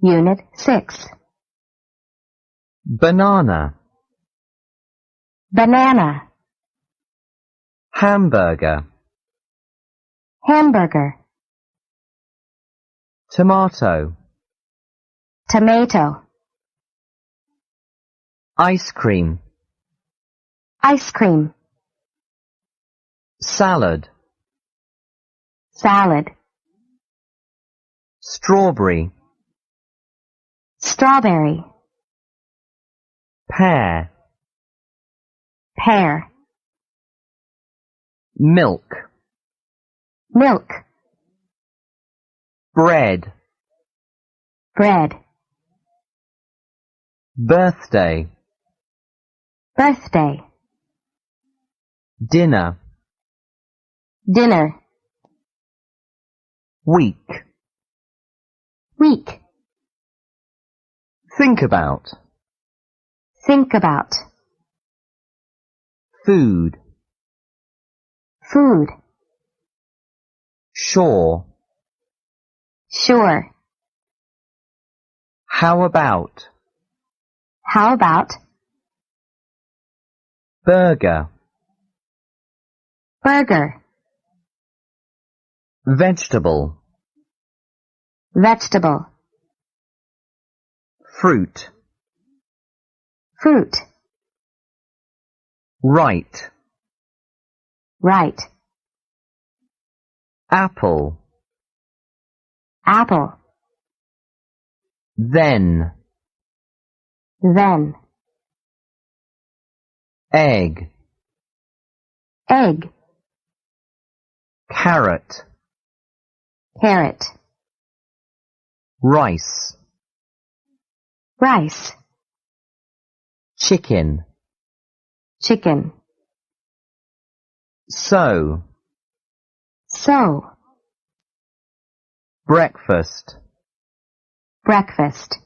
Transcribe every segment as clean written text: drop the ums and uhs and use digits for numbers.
Unit 6. Banana, Banana, hamburger, hamburger, tomato, tomato, ice cream, ice cream, salad, salad, strawberry, strawberry, pear, pear, milk, milk, bread, bread, birthday, birthday, dinner, dinner, week. week, Think about. think about, Food, food, sure. sure, How about? how about, Burger, burger, vegetable, vegetable, fruit, fruit, right, right, apple, apple, then, egg, egg, carrot, carrot, rice, rice, chicken, chicken, so, breakfast, breakfast,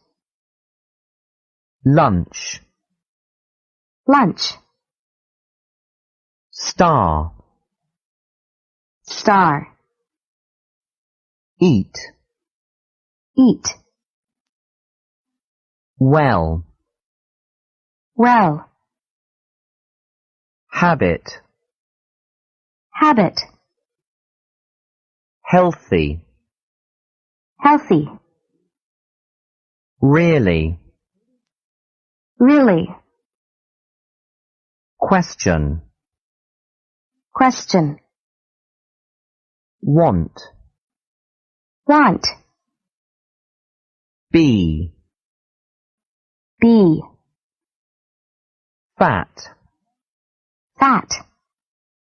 lunch, lunch, star, star, eat, eat, well, habit, habit, healthy, healthy, really, question, question, want, be, be, fat, fat,